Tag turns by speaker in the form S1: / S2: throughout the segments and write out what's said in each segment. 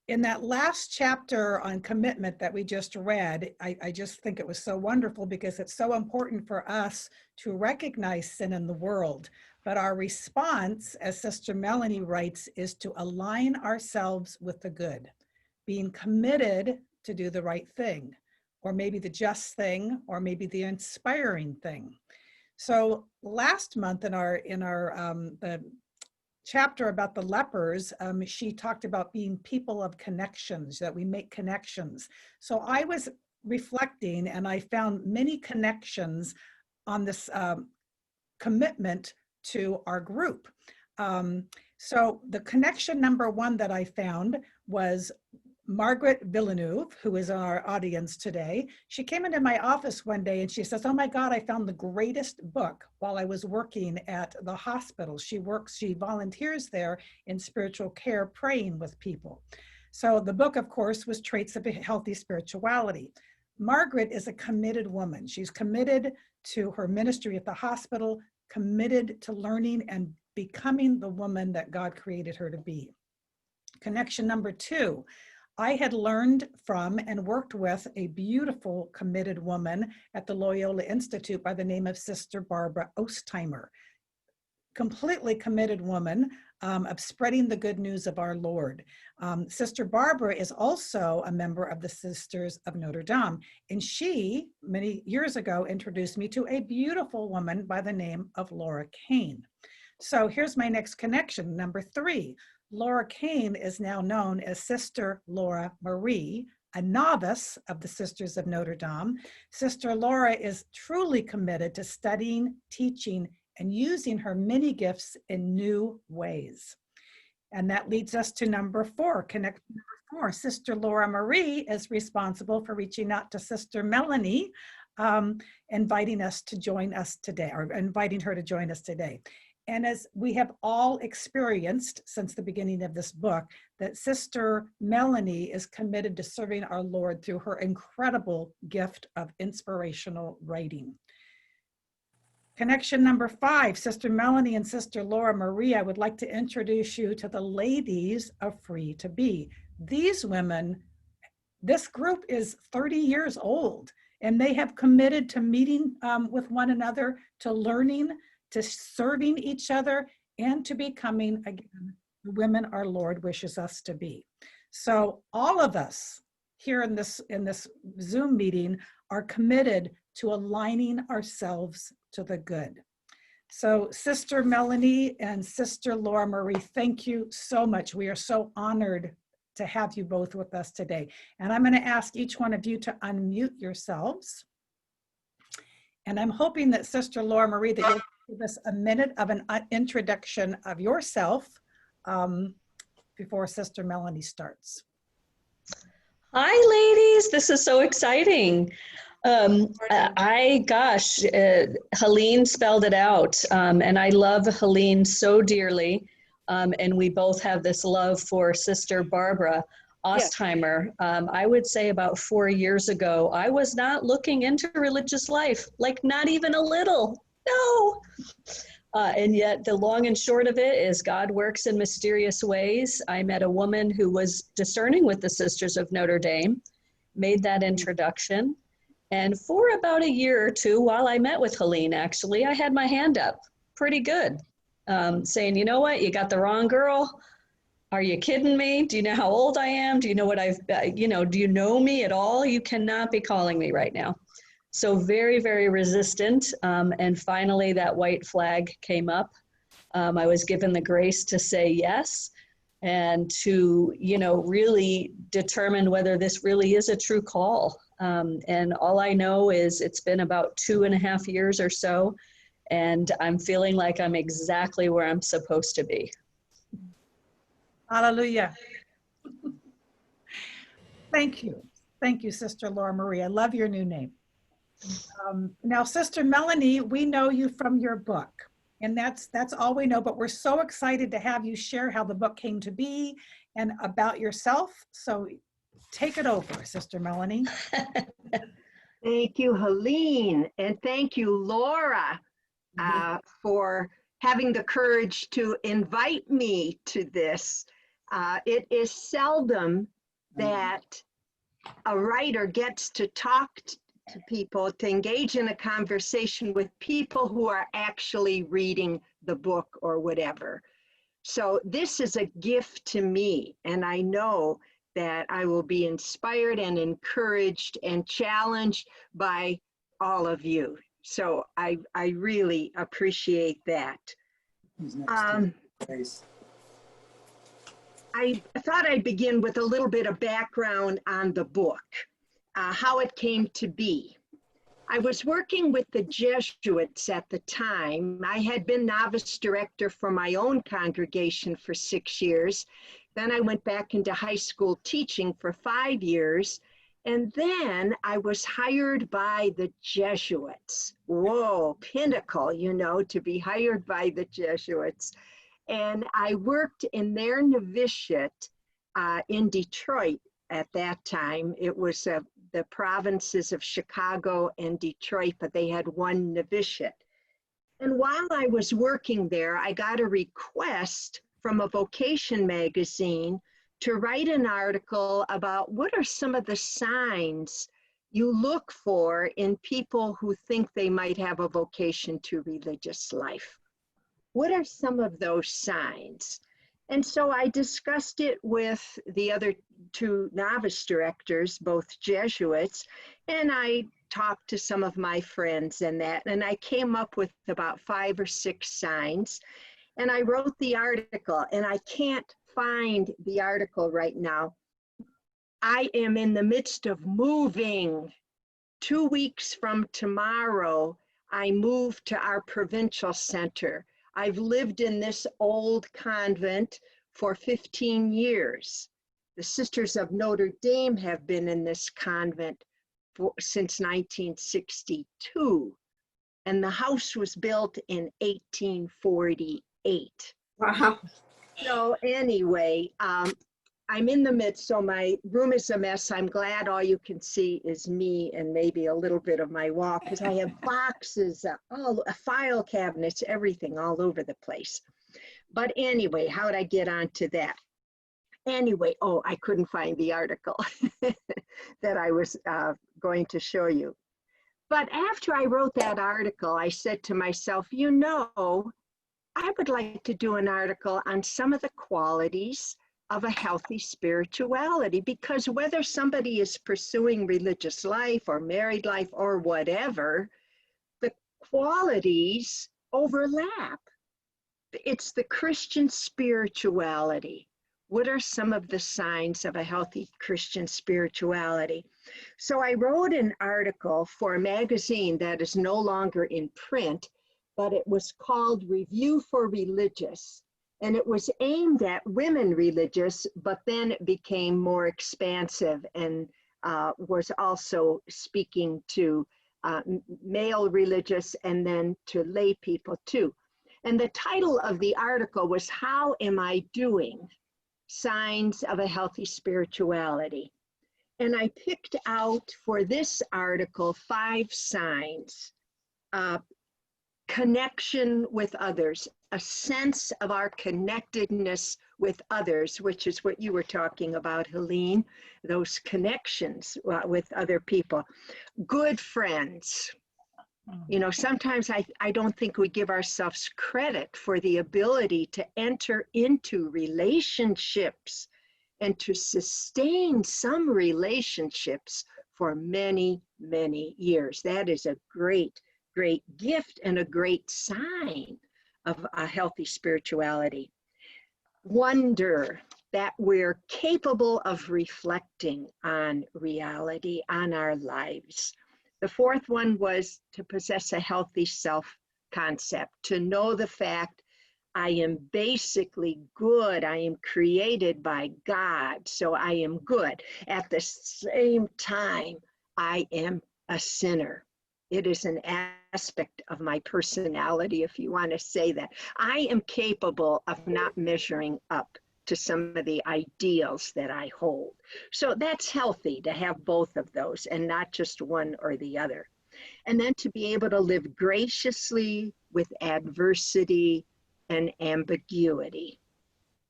S1: In that last chapter on commitment that we just read, I just think it was so wonderful because it's so important for us to recognize sin in the world. But our response, as Sister Melannie writes, is to align ourselves with the good, being committed to do the right thing, or maybe the just thing, or maybe the inspiring thing. So last month in our the chapter about the lepers, she talked about being people of connections, that we make connections. So I was reflecting and I found many connections on this commitment to our group. So the connection number one that I found was Margaret Villeneuve, who is in our audience today. She came into my office one day and she says, "Oh my God, I found the greatest book while I was working at the hospital." She volunteers there in spiritual care, praying with people. So the book, of course, was Traits of a Healthy Spirituality. Margaret is a committed woman. She's committed to her ministry at the hospital, committed to learning and becoming the woman that God created her to be. Connection number two, I had learned from and worked with a beautiful, committed woman at the Loyola Institute by the name of Sister Barbara Ostheimer. Completely committed woman of spreading the good news of our Lord. Sister Barbara is also a member of the Sisters of Notre Dame, and she, many years ago, introduced me to a beautiful woman by the name of Laura Kane. So here's my next connection, number three. Laura Kane is now known as Sister Laura Marie, a novice of the Sisters of Notre Dame. Sister Laura is truly committed to studying, teaching, and using her many gifts in new ways. And that leads us to number four, connection number four. Sister Laura Marie is responsible for reaching out to Sister Melannie, inviting us to join us today, or inviting her to join us today. And as we have all experienced since the beginning of this book, that Sister Melannie is committed to serving our Lord through her incredible gift of inspirational writing. Connection number five, Sister Melannie and Sister Laura Marie, I would like to introduce you to the ladies of Free to Be. These women, this group is 30 years old, and they have committed to meeting with one another, to learning, to serving each other, and to becoming, again, the women our Lord wishes us to be. So all of us here in this Zoom meeting are committed to aligning ourselves to the good. So Sister Melannie and Sister Laura Marie, thank you so much. We are so honored to have you both with us today. And I'm going to ask each one of you to unmute yourselves. And I'm hoping that Sister Laura Marie, that you'll give us a minute of an introduction of yourself before Sister Melannie starts.
S2: Hi, ladies. This is so exciting. Helene spelled it out, and I love Helene so dearly, and we both have this love for Sister Barbara Ostheimer. Yes. I would say about 4 years ago, I was not looking into religious life, like not even a little, no. And yet the long and short of it is God works in mysterious ways. I met a woman who was discerning with the Sisters of Notre Dame, made that introduction. And for about a year or two, while I met with Helene, actually, I had my hand up pretty good, saying, you know what, you got the wrong girl. Are you kidding me? Do you know how old I am? Do you know what do you know me at all? You cannot be calling me right now. So very, very resistant. And finally, that white flag came up. I was given the grace to say yes and to, really determine whether this really is a true call. And all I know is it's been about 2.5 years or so, and I'm feeling like I'm exactly where I'm supposed to be.
S1: Hallelujah. Thank you. Thank you, Sister Laura Marie. I love your new name. Now, Sister Melannie, we know you from your book, and that's all we know, but we're so excited to have you share how the book came to be and about yourself. So take it over, Sister Melannie.
S3: Thank you, Helene, and thank you, Laura, for having the courage to invite me to this. It is seldom that a writer gets to talk to people, to engage in a conversation with people who are actually reading the book or whatever. So this is a gift to me, and I know that I will be inspired and encouraged and challenged by all of you. So I really appreciate that. I thought I'd begin with a little bit of background on the book, how it came to be. I was working with the Jesuits at the time. I had been novice director for my own congregation for 6 years. Then I went back into high school teaching for 5 years. And then I was hired by the Jesuits. Whoa, pinnacle, you know, to be hired by the Jesuits. And I worked in their novitiate in Detroit at that time. It was the provinces of Chicago and Detroit, but they had one novitiate. And while I was working there, I got a request from a vocation magazine to write an article about what are some of the signs you look for in people who think they might have a vocation to religious life. What are some of those signs? And so I discussed it with the other two novice directors, both Jesuits, and I talked to some of my friends and that, and I came up with about 5 or 6 signs, and I wrote the article, and I can't find the article right now. I am in the midst of moving. 2 weeks from tomorrow, I move to our provincial center. I've lived in this old convent for 15 years. The Sisters of Notre Dame have been in this convent since 1962. And the house was built in 1848.
S4: Wow.
S3: So anyway, I'm in the midst, so my room is a mess. I'm glad all you can see is me and maybe a little bit of my wall, because I have boxes, file cabinets, everything all over the place. But anyway, how did I get onto that? Anyway, oh, I couldn't find the article that I was going to show you. But after I wrote that article, I said to myself, you know, I would like to do an article on some of the qualities of a healthy spirituality, because whether somebody is pursuing religious life or married life or whatever, the qualities overlap. It's the Christian spirituality. What are some of the signs of a healthy Christian spirituality? So I wrote an article for a magazine that is no longer in print, but it was called Review for Religious. And it was aimed at women religious, but then it became more expansive and was also speaking to male religious and then to lay people too. And the title of the article was, How Am I Doing? Signs of a Healthy Spirituality. And I picked out for this article 5 signs. Connection with others, a sense of our connectedness with others, which is what you were talking about, Helene, those connections with other people. Good friends. You know, sometimes I don't think we give ourselves credit for the ability to enter into relationships and to sustain some relationships for many, many years. That is a great gift and a great sign of a healthy spirituality. Wonder, that we're capable of reflecting on reality, on our lives. The 4th one was to possess a healthy self-concept, to know the fact I am basically good. I am created by God, so I am good. At the same time, I am a sinner. It is an aspect of my personality, if you want to say that. I am capable of not measuring up to some of the ideals that I hold. So that's healthy to have both of those and not just one or the other. And then to be able to live graciously with adversity and ambiguity.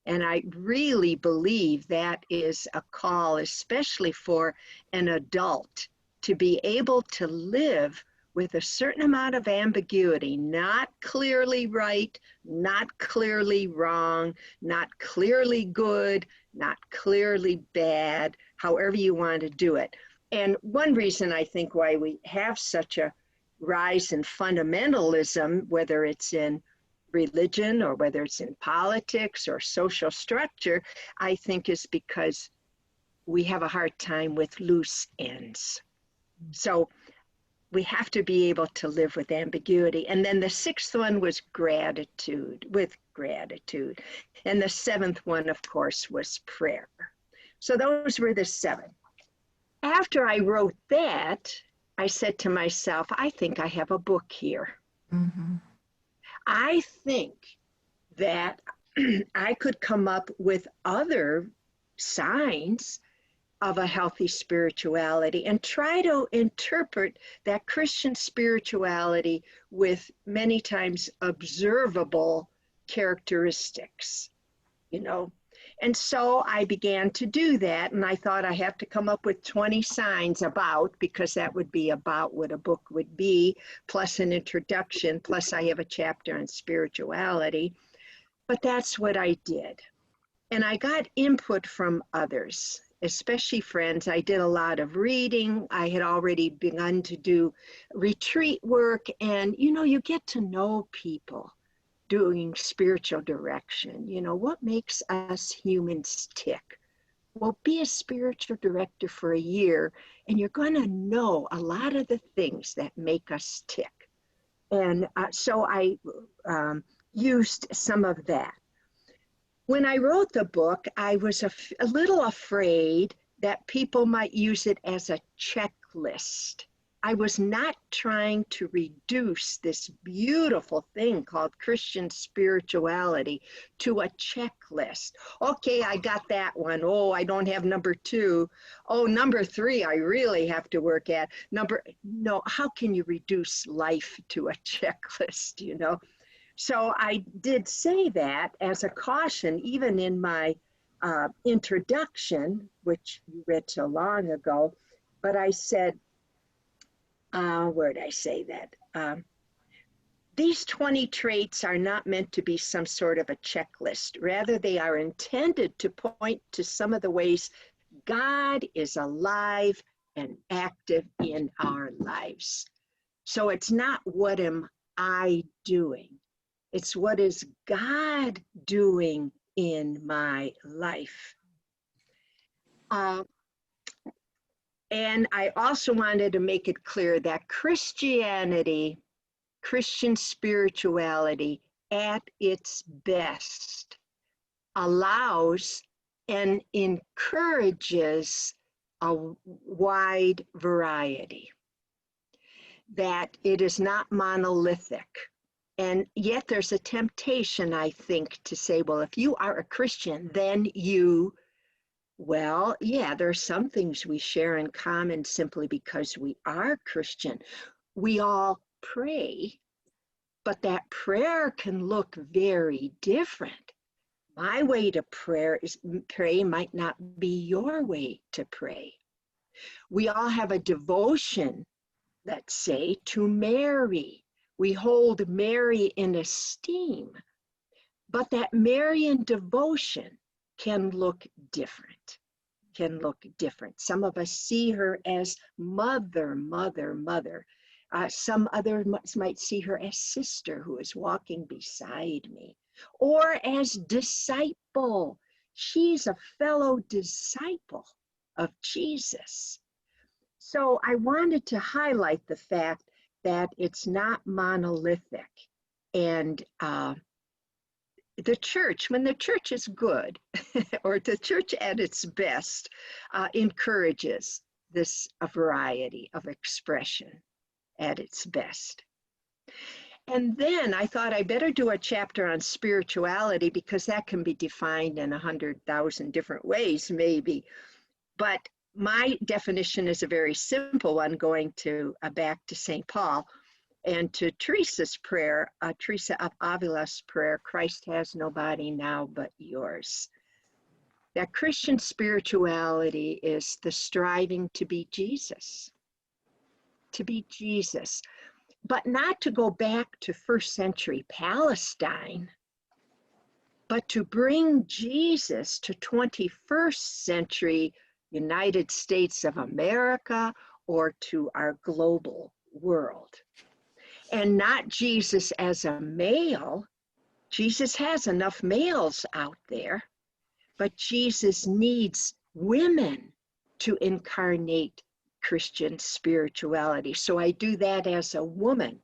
S3: And I really believe that is a call, especially for an adult, to be able to live with a certain amount of ambiguity, not clearly right, not clearly wrong, not clearly good, not clearly bad, however you want to do it. And one reason I think why we have such a rise in fundamentalism, whether it's in religion or whether it's in politics or social structure, I think is because we have a hard time with loose ends. So we have to be able to live with ambiguity. And then the sixth one was gratitude, with gratitude. And the seventh one, of course, was prayer. So those were the seven. After I wrote that, I said to myself, I think I have a book here.
S4: Mm-hmm.
S3: I think that I could come up with other signs of a healthy spirituality and try to interpret that Christian spirituality with many times observable characteristics, you know. And so I began to do that, and I thought I have to come up with 20 signs about, because that would be about what a book would be, plus an introduction, plus I have a chapter on spirituality. But that's what I did. And I got input from others, especially friends. I did a lot of reading. I had already begun to do retreat work, and you know, you get to know people doing spiritual direction. You know, what makes us humans tick? Well, be a spiritual director for a year, and you're going to know a lot of the things that make us tick. And so I used some of that. When I wrote the book, I was a little afraid that people might use it as a checklist. I was not trying to reduce this beautiful thing called Christian spirituality to a checklist. Okay, I got that one. Oh, I don't have number 2. Oh, number 3, I really have to work at. No, how can you reduce life to a checklist, you know? So I did say that as a caution, even in my introduction, which you read so long ago, but I said, where did I say that? These 20 traits are not meant to be some sort of a checklist. Rather, they are intended to point to some of the ways God is alive and active in our lives. So it's not what am I doing? It's what is God doing in my life? And I also wanted to make it clear that Christianity, Christian spirituality at its best allows and encourages a wide variety, that it is not monolithic. And yet there's a temptation, I think, to say, well, if you are a Christian, then you, well, yeah, there are some things we share in common simply because we are Christian. We all pray, but that prayer can look very different. My way to pray might not be your way to pray. We all have a devotion, let's say, to Mary. We hold Mary in esteem, but that Marian devotion can look different, Some of us see her as mother. Some others might see her as sister who is walking beside me, or as disciple. She's a fellow disciple of Jesus. So I wanted to highlight the fact that it's not monolithic. And the church, when the church is good, or the church at its best, encourages this a variety of expression at its best. And then I thought I better do a chapter on spirituality, because that can be defined in 100,000 different ways, maybe. But my definition is a very simple one, going to back to St. Paul. And to Teresa's prayer, Teresa of Avila's prayer, Christ has no body now but yours. That Christian spirituality is the striving to be Jesus, but not to go back to first century Palestine, but to bring Jesus to 21st century United States of America or to our global world. And not Jesus as a male. Jesus has enough males out there, but Jesus needs women to incarnate Christian spirituality. So I do that as a woman.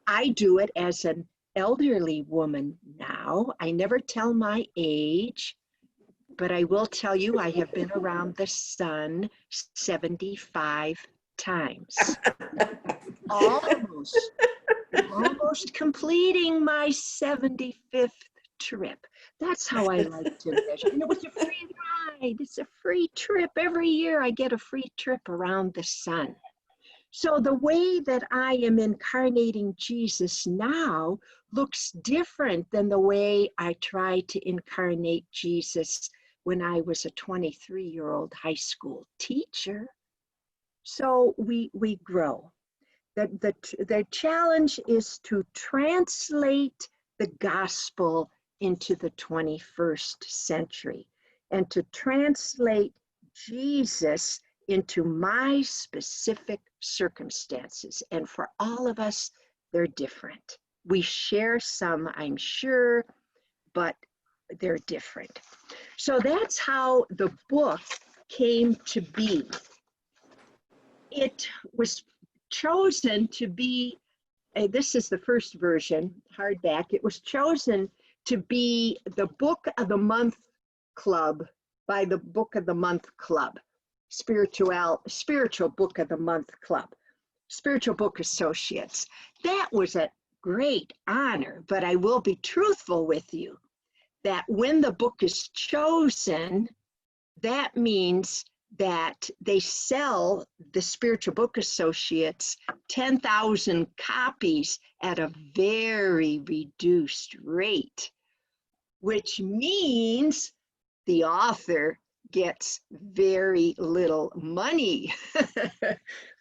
S3: I do it as an elderly woman now. I never tell my age, but I will tell you I have been around the sun 75 times. Almost completing my 75th trip. That's how I like to measure. And it was a free ride. It's a free trip. Every year I get a free trip around the sun. So the way that I am incarnating Jesus now looks different than the way I tried to incarnate Jesus when I was a 23-year-old high school teacher. So we grow. The challenge is to translate the gospel into the 21st century and to translate Jesus into my specific circumstances. And for all of us, they're different. We share some, I'm sure, but they're different. So that's how the book came to be. It was chosen to be, this is the first version, hardback. It was chosen to be the Book of the Month Club by the Book of the Month Club, Spiritual Book of the Month Club, Spiritual Book Associates. That was a great honor, but I will be truthful with you that when the book is chosen, that means that they sell the Spiritual Book Associates 10,000 copies at a very reduced rate, which means the author gets very little money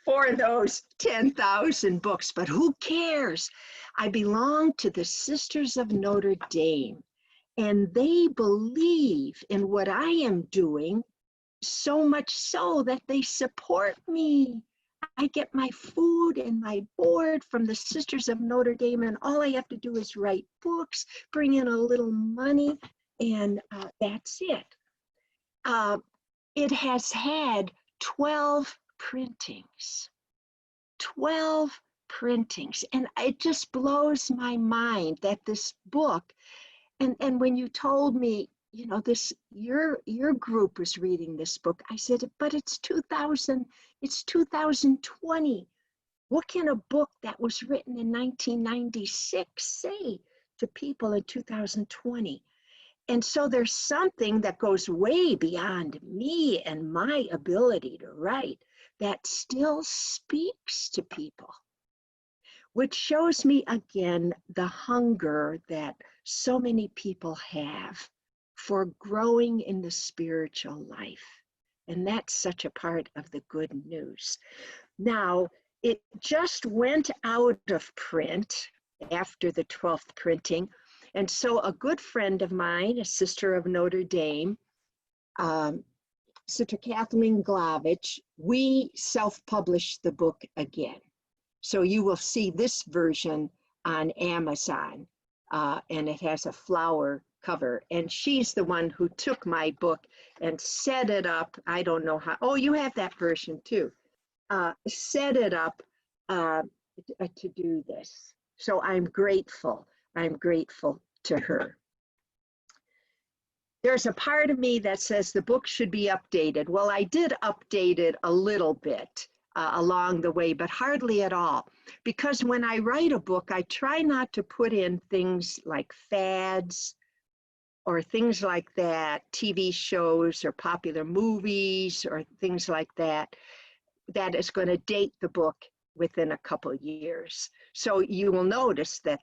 S3: for those 10,000 books. But who cares? I belong to the Sisters of Notre Dame, and they believe in what I am doing, so much so that they support me. I get my food and my board from the Sisters of Notre Dame, and all I have to do is write books, bring in a little money, and that's it. It has had 12 printings. 12 printings. And it just blows my mind that this book, and when you told me, you know, this your group was reading this book, I said, but it's 2020. What can a book that was written in 1996 say to people in 2020? And so there's something that goes way beyond me and my ability to write that still speaks to people, which shows me again the hunger that so many people have for growing in the spiritual life. And that's such a part of the good news. Now, it just went out of print after the 12th printing. And so a good friend of mine, a sister of Notre Dame, Sister Kathleen Glavich, we self-published the book again. So you will see this version on Amazon, and it has a flower cover. And she's the one who took my book and set it up. I don't know how, oh, you have that version too. Set it up to do this. So I'm grateful. I'm grateful to her. There's a part of me that says the book should be updated. Well, I did update it a little bit along the way, but hardly at all. Because when I write a book, I try not to put in things like fads or things like that, TV shows or popular movies or things like that, that is going to date the book within a couple years. So you will notice that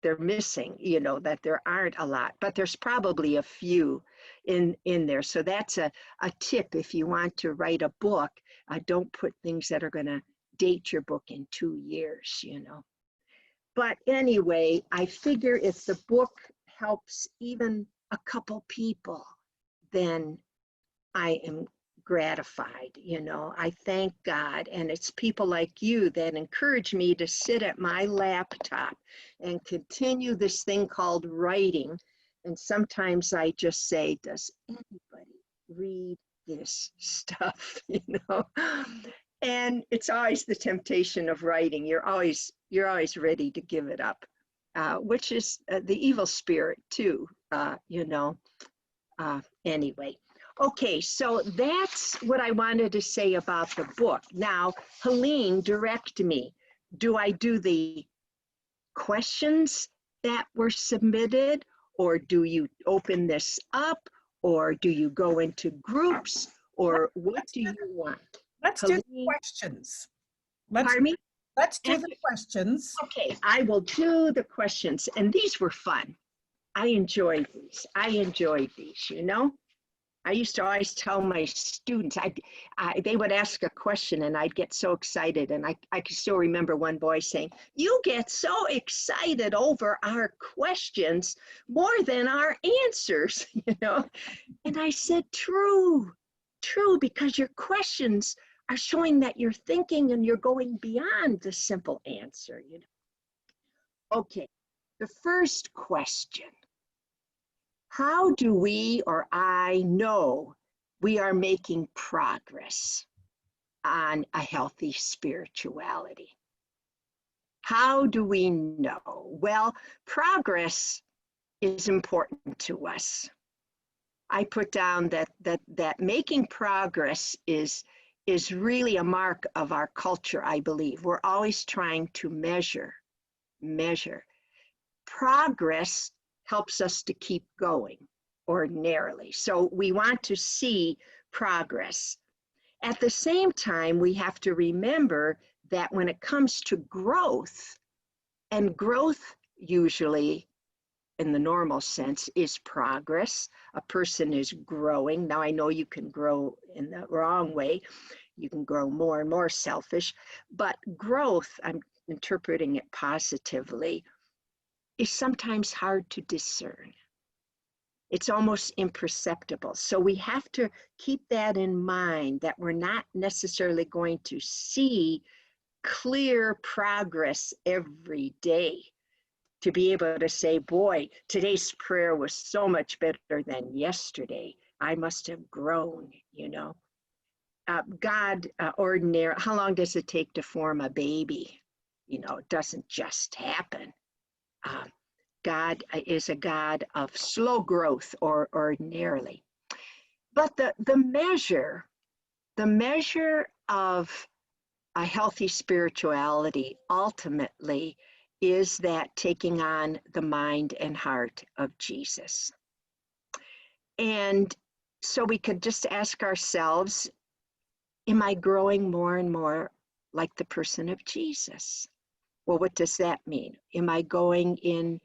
S3: they're missing, you know, that there aren't a lot, but there's probably a few in there. So that's a tip if you want to write a book. Don't put things that are going to date your book in 2 years, you know. But anyway, I figure if the book helps even a couple people, then I am gratified, you know. I thank God, and it's people like you that encourage me to sit at my laptop and continue this thing called writing. And sometimes I just say, does anybody read this stuff, you know? And it's always the temptation of writing. You're always ready to give it up, which is the evil spirit too, you know. Anyway. Okay, so that's what I wanted to say about the book. Now, Helene, direct me. Do I do the questions that were submitted, or do you open this up, or do you go into groups, or what do you want?
S1: Let's do the
S3: Helene?
S1: questions. Let's
S3: Pardon me?
S1: let's do the questions.
S3: Okay, I will do the questions, and these were fun. I enjoyed these, you know? I used to always tell my students, they would ask a question and I'd get so excited. And I can still remember one boy saying, "You get so excited over our questions more than our answers," you know? And I said, true, because your questions are showing that you're thinking and you're going beyond the simple answer, you know? Okay, the first question. How do we or I know we are making progress on a healthy spirituality? How do we know? Well, progress is important to us. I put down that making progress is really a mark of our culture, I believe. We're always trying to measure. Progress helps us to keep going ordinarily. So we want to see progress. At the same time, we have to remember that when it comes to growth, and growth usually in the normal sense is progress, a person is growing. Now I know you can grow in the wrong way. You can grow more and more selfish, but growth, I'm interpreting it positively, is sometimes hard to discern. It's almost imperceptible. So we have to keep that in mind, that we're not necessarily going to see clear progress every day to be able to say, boy, today's prayer was so much better than yesterday. I must have grown, you know. God, ordinary, how long does it take to form a baby? You know, it doesn't just happen. God is a God of slow growth or ordinarily. But the measure of a healthy spirituality ultimately is that taking on the mind and heart of Jesus. And so we could just ask ourselves, am I growing more and more like the person of Jesus? Well, what does that mean? Am I going in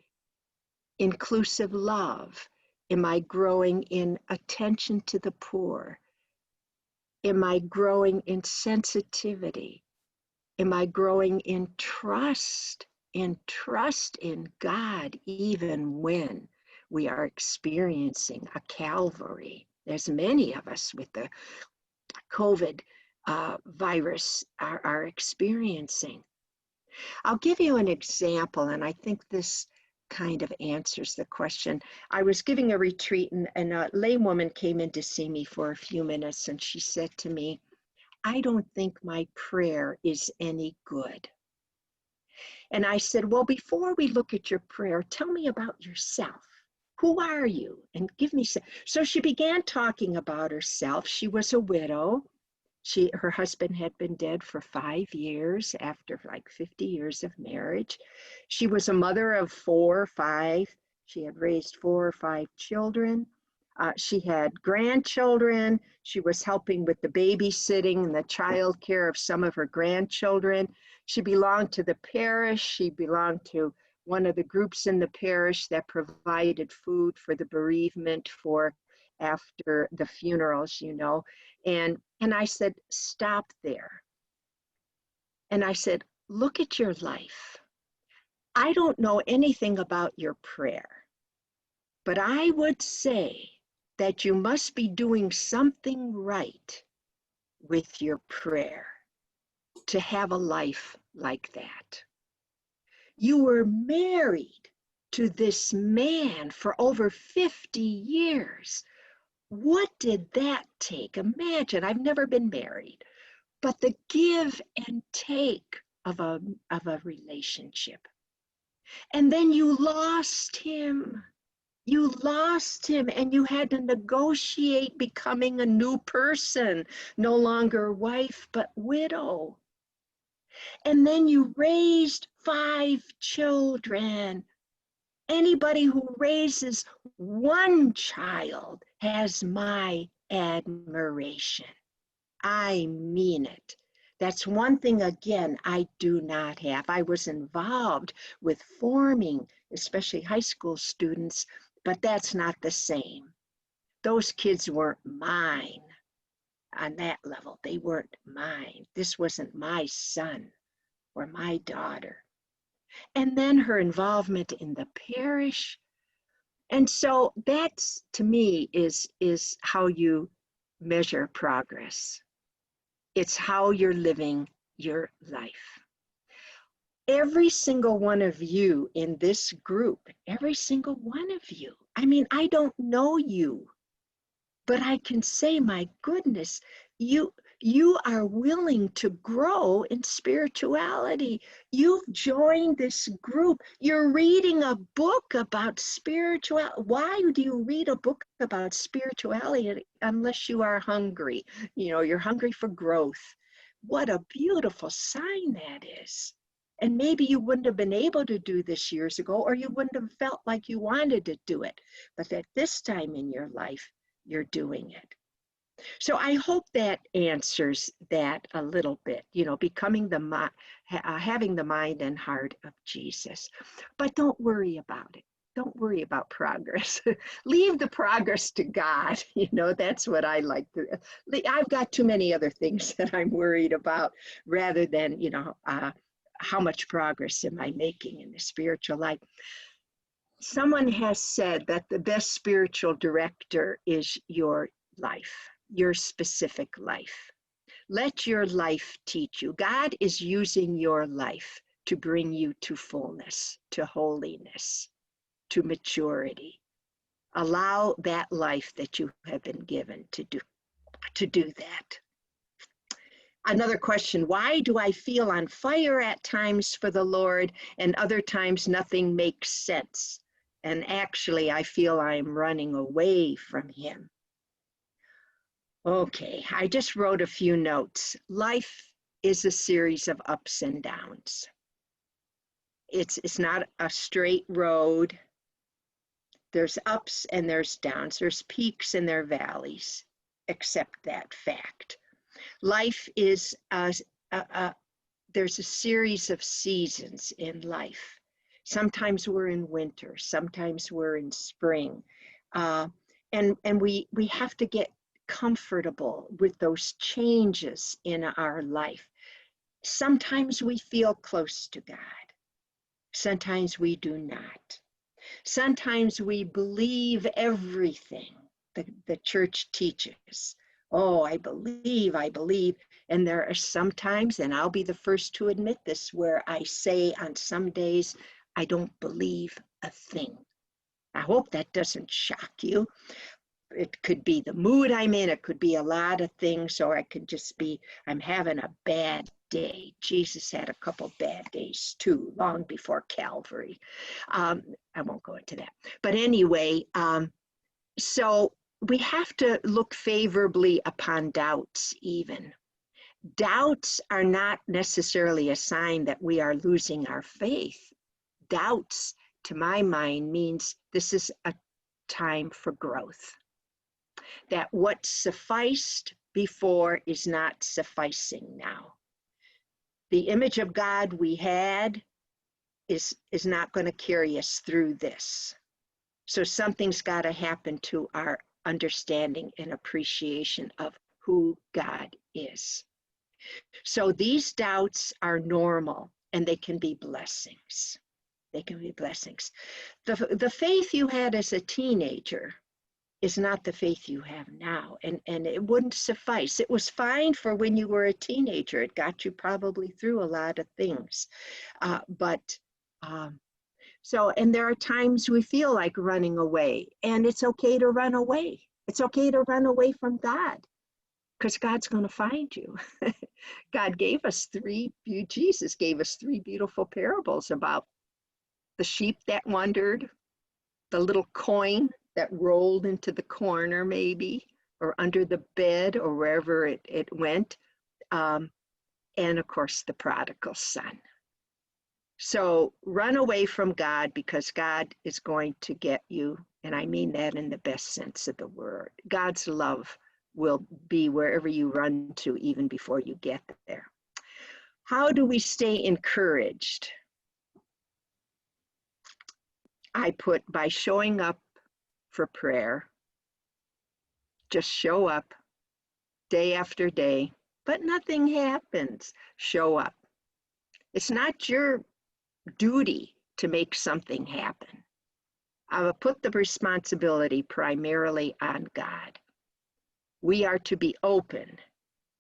S3: inclusive love? Am I growing in attention to the poor? Am I growing in sensitivity? Am I growing in trust in God, even when we are experiencing a Calvary? There's many of us with the COVID virus are experiencing. I'll give you an example, and I think this kind of answers the question. I was giving a retreat, and a laywoman came in to see me for a few minutes, and she said to me, "I don't think my prayer is any good." And I said, "Well, before we look at your prayer, tell me about yourself. Who are you? And give me some." So she began talking about herself. She was a widow. Her husband had been dead for 5 years after like 50 years of marriage. She was a mother of 4 or 5. She had raised 4 or 5 children. She had grandchildren. She was helping with the babysitting and the child care of some of her grandchildren. She belonged to the parish. She belonged to one of the groups in the parish that provided food for the bereavement for after the funerals, you know. And I said, stop there. And I said, look at your life. I don't know anything about your prayer, but I would say that you must be doing something right with your prayer to have a life like that. You were married to this man for over 50 years. What did that take? Imagine, I've never been married, but the give and take of a relationship. And then you lost him. You lost him and you had to negotiate becoming a new person, no longer wife, but widow. And then you raised 5 children. Anybody who raises one child has my admiration. I mean it. That's one thing, again, I do not have. I was involved with forming, especially high school students, but that's not the same. Those kids weren't mine on that level. They weren't mine. This wasn't my son or my daughter. And then her involvement in the parish. And so that's, to me, is how you measure progress. It's how you're living your life. Every single one of you in this group, every single one of you, I mean, I don't know you, but I can say, my goodness, you are willing to grow in spirituality. You've joined this group. You're reading a book about spirituality. Why do you read a book about spirituality unless you are hungry? You know, you're hungry for growth. What a beautiful sign that is. And maybe you wouldn't have been able to do this years ago, or you wouldn't have felt like you wanted to do it. But at this time in your life, you're doing it. So I hope that answers that a little bit, you know, becoming having the mind and heart of Jesus. But don't worry about it. Don't worry about progress. Leave the progress to God. You know, that's what I like to. I've got too many other things that I'm worried about rather than, you know, how much progress am I making in the spiritual life? Someone has said that the best spiritual director is your life, your specific life. Let your life teach you. God is using your life to bring you to fullness, to holiness, to maturity. Allow that life that you have been given to do that. Another question, why do I feel on fire at times for the Lord and other times nothing makes sense? And actually, I feel I'm running away from him. Okay, I just wrote a few notes. Life is a series of ups and downs. It's not a straight road. There's ups and there's downs. There's peaks and there are valleys. Accept that fact. Life is, there's a series of seasons in life. Sometimes we're in winter, sometimes we're in spring. And we have to get comfortable with those changes in our life. Sometimes we feel close to God. Sometimes we do not. Sometimes we believe everything the church teaches. Oh, I believe. And there are some times, and I'll be the first to admit this, where I say on some days, I don't believe a thing. I hope that doesn't shock you. It could be the mood I'm in. It could be a lot of things, or it could just be, I'm having a bad day. Jesus had a couple bad days too, long before Calvary. I won't go into that. But anyway, so we have to look favorably upon doubts even. Doubts are not necessarily a sign that we are losing our faith. Doubts, to my mind, means this is a time for growth. that what sufficed before is not sufficing now. The image of God we had is not going to carry us through this. So something's got to happen to our understanding and appreciation of who God is. So these doubts are normal, and they can be blessings. They can be blessings. The faith you had as a teenager is not the faith you have now, and it wouldn't suffice. It was fine for when you were a teenager. It got you probably through a lot of things. And there are times we feel like running away, and it's okay to run away. It's okay to run away from God, because God's going to find you. Jesus gave us three beautiful parables about the sheep that wandered, the little coin that rolled into the corner maybe, or under the bed, or wherever it went, and of course the prodigal son. So run away from God, because God is going to get you, and I mean that in the best sense of the word. God's love will be wherever you run to, even before you get there. How do we stay encouraged? I put by showing up for prayer. Just show up day after day, but nothing happens. Show up. It's not your duty to make something happen. I will put the responsibility primarily on God. We are to be open.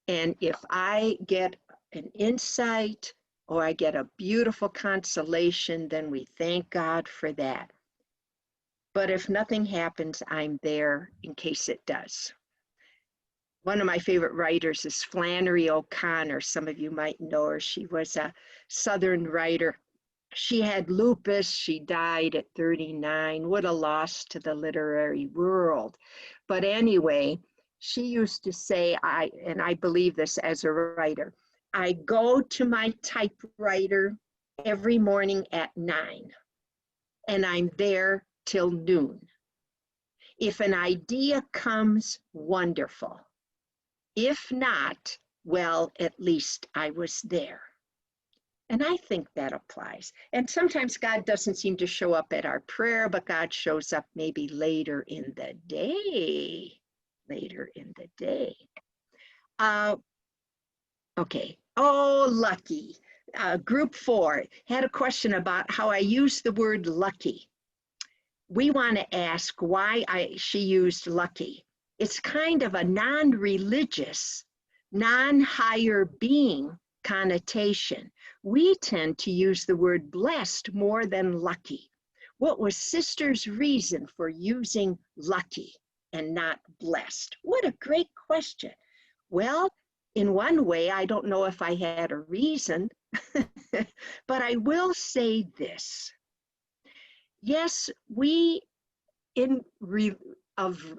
S3: And if I get an insight or I get a beautiful consolation, then we thank God for that. But if nothing happens, I'm there in case it does. One of my favorite writers is Flannery O'Connor. Some of you might know her. She was a Southern writer. She had lupus. She died at 39. What a loss to the literary world. But anyway, she used to say, and I believe this as a writer, I go to my typewriter every morning at 9, and I'm there till noon. If an idea comes, wonderful. If not, well, at least I was there. And I think that applies. And sometimes God doesn't seem to show up at our prayer, but God shows up maybe later in the day. Later in the day. Okay. Oh, lucky. Group 4 had a question about how I use the word lucky. We want to ask why she used lucky. It's kind of a non-religious, non-higher being connotation. We tend to use the word blessed more than lucky. What was Sister's reason for using lucky and not blessed? What a great question. Well, in one way, I don't know if I had a reason, but I will say this. Yes, we of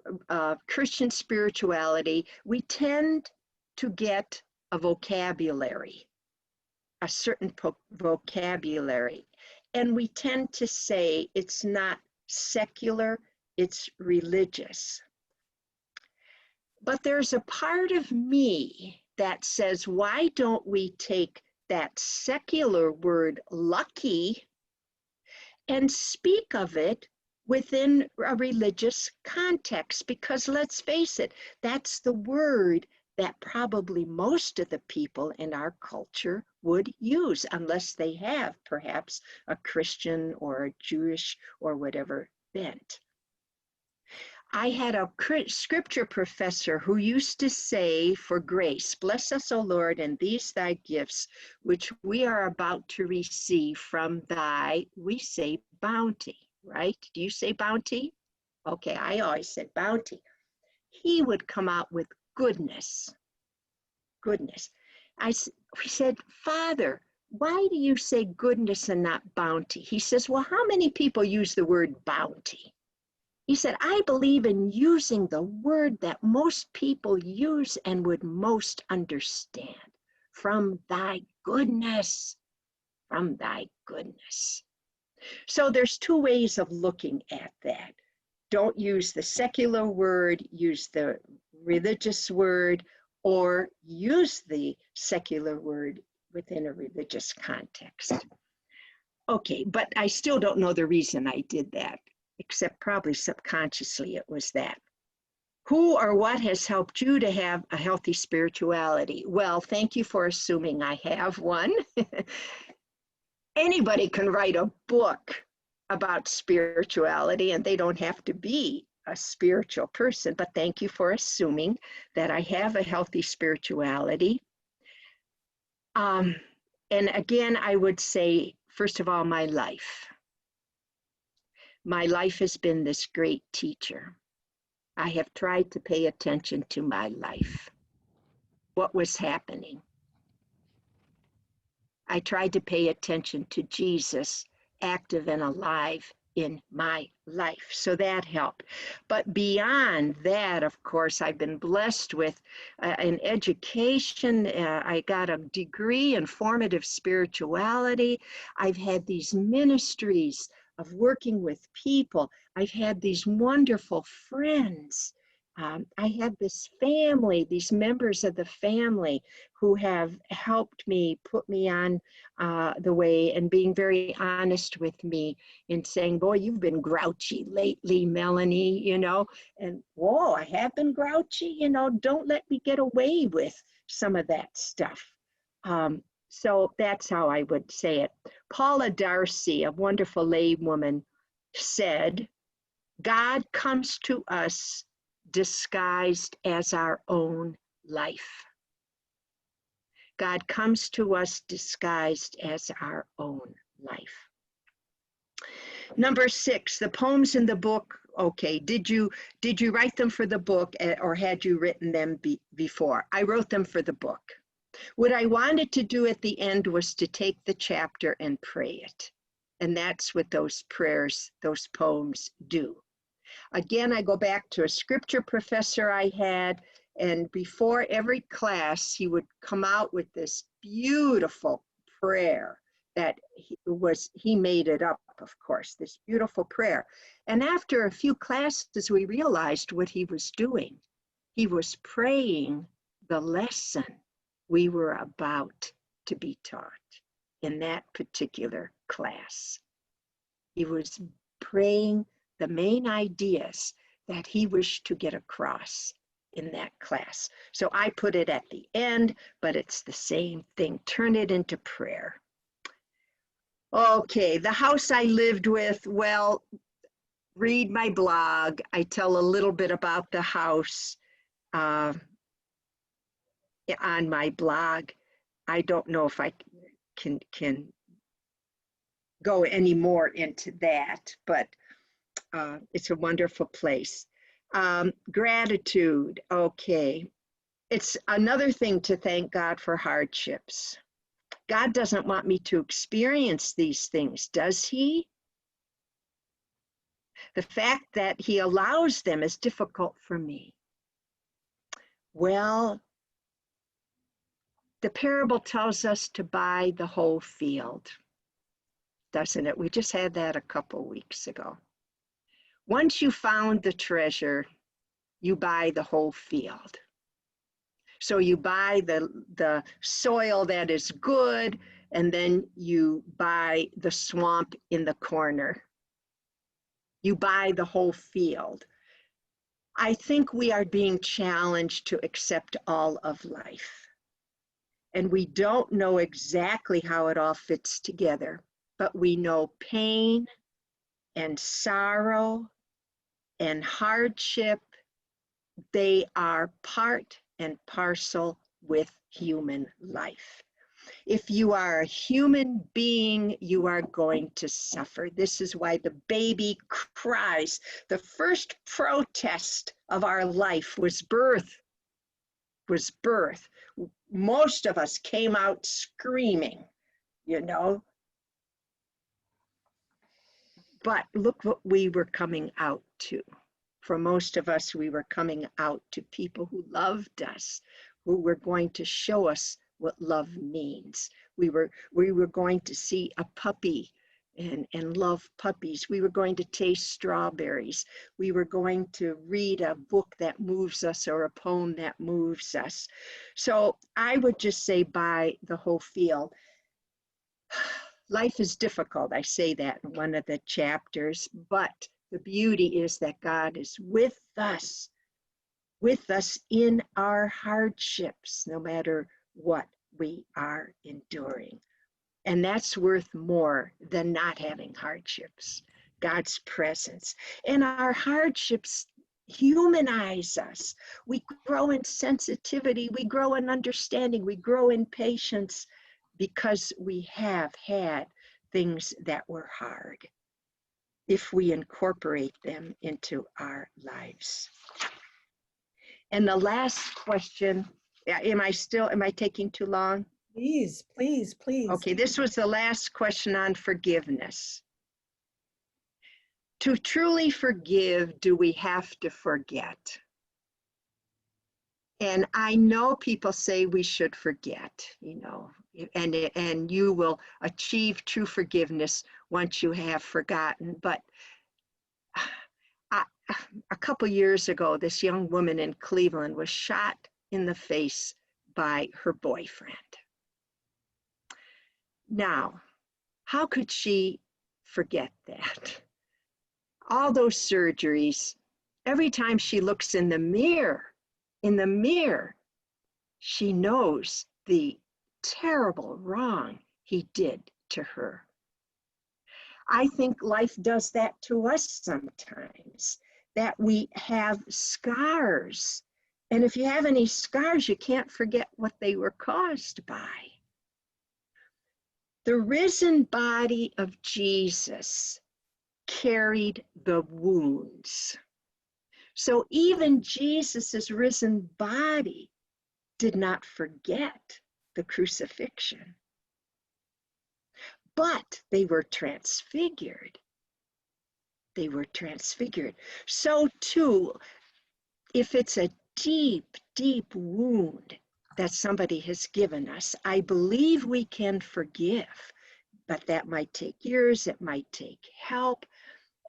S3: Christian spirituality, we tend to get a vocabulary, a certain vocabulary, and we tend to say it's not secular, it's religious. But there's a part of me that says, why don't we take that secular word lucky and speak of it within a religious context? Because let's face it, that's the word that probably most of the people in our culture would use, unless they have perhaps a Christian or a Jewish or whatever bent. I had a scripture professor who used to say for grace, bless us, O Lord, and these thy gifts, which we are about to receive from thy, we say bounty, right? Do you say bounty? Okay, I always said bounty. He would come out with goodness. Goodness. We said, Father, why do you say goodness and not bounty? He says, well, how many people use the word bounty? He said, I believe in using the word that most people use and would most understand. From thy goodness, from thy goodness. So there's two ways of looking at that. Don't use the secular word, use the religious word, or use the secular word within a religious context. Okay, but I still don't know the reason I did that, except probably subconsciously it was that. Who or what has helped you to have a healthy spirituality? Well, thank you for assuming I have one. Anybody can write a book about spirituality, and they don't have to be a spiritual person, but thank you for assuming that I have a healthy spirituality. And again, I would say, first of all, my life. My life has been this great teacher. I have tried to pay attention to my life, what was happening. I tried to pay attention to Jesus, active and alive in my life. So that helped. But beyond that, of course, I've been blessed with an education. I got a degree in formative spirituality. I've had these ministries of working with people. I've had these wonderful friends. I have this family, these members of the family who have helped me, put me on the way, and being very honest with me in saying, boy, you've been grouchy lately, Melannie, you know, and whoa, I have been grouchy, you know, don't let me get away with some of that stuff. So that's how I would say it. Paula Darcy, a wonderful lay woman, said, God comes to us disguised as our own life. God comes to us disguised as our own life. Number 6, the poems in the book. Okay, did you write them for the book, or had you written them before? I wrote them for the book. What I wanted to do at the end was to take the chapter and pray it. And that's what those prayers, those poems do. Again, I go back to a scripture professor I had, and before every class, he would come out with this beautiful prayer that he made it up, of course, this beautiful prayer. And after a few classes, we realized what he was doing. He was praying the lesson we were about to be taught in that particular class. He was praying the main ideas that he wished to get across in that class. So I put it at the end, but it's the same thing. Turn it into prayer. Okay, the house I lived with, well, read my blog. I tell a little bit about the house on my blog. I don't know if I can go any more into that, but it's a wonderful place. Gratitude, okay. It's another thing to thank God for hardships. God doesn't want me to experience these things, does he? The fact that he allows them is difficult for me. Well, the parable tells us to buy the whole field, doesn't it? We just had that a couple weeks ago. Once you found the treasure, you buy the whole field. So you buy the soil that is good, and then you buy the swamp in the corner. You buy the whole field. I think we are being challenged to accept all of life. And we don't know exactly how it all fits together, but we know pain and sorrow and hardship, they are part and parcel with human life. If you are a human being, you are going to suffer. This is why the baby cries. The first protest of our life was birth. Most of us came out screaming, you know. But look what we were coming out to. For most of us, we were coming out to people who loved us, who were going to show us what love means. We were going to see a puppy and love puppies. We were going to taste strawberries. We were going to read a book that moves us or a poem that moves us. So I would just say buy the whole field. Life is difficult. I say that in one of the chapters, but the beauty is that God is with us in our hardships, no matter what we are enduring. And that's worth more than not having hardships, God's presence. And our hardships humanize us. We grow in sensitivity, we grow in understanding, we grow in patience because we have had things that were hard if we incorporate them into our lives. And the last question, am I taking too long?
S1: Please, please, please.
S3: Okay, this was the last question on forgiveness. To truly forgive, do we have to forget? And I know people say we should forget, and you will achieve true forgiveness once you have forgotten. But a couple years ago, this young woman in Cleveland was shot in the face by her boyfriend. Now, how could she forget that? All those surgeries, every time she looks in the mirror, she knows the terrible wrong he did to her. I think life does that to us sometimes, that we have scars. And if you have any scars, you can't forget what they were caused by. The risen body of Jesus carried the wounds. So even Jesus's risen body did not forget the crucifixion, but they were transfigured. They were transfigured. So too, if it's a deep, deep wound that somebody has given us, I believe we can forgive, but that might take years, it might take help,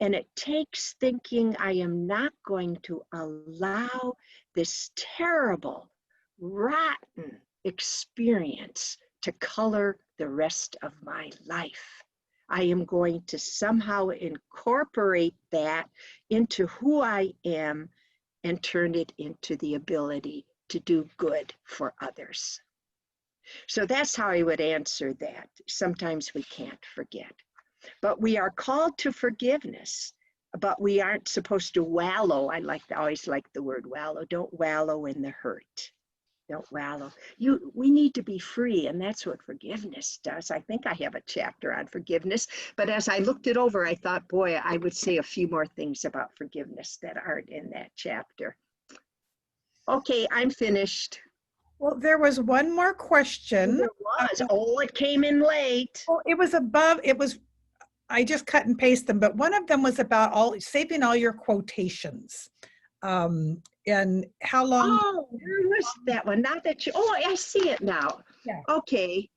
S3: and it takes thinking, I am not going to allow this terrible, rotten experience to color the rest of my life. I am going to somehow incorporate that into who I am and turn it into the ability to do good for others. So that's how I would answer that. Sometimes we can't forget. But we are called to forgiveness, but we aren't supposed to wallow. I always like the word wallow. Don't wallow in the hurt. Don't wallow. We need to be free, and that's what forgiveness does. I think I have a chapter on forgiveness, but as I looked it over, I thought, boy, I would say a few more things about forgiveness that aren't in that chapter. Okay, I'm finished.
S1: Well, there was one more question.
S3: There was. Oh, it came in late.
S1: Well, it was above, I just cut and paste them, but one of them was about saving all your quotations. And how long?
S3: Oh, where was that one? Not that I see it now.
S1: Yeah.
S3: Okay.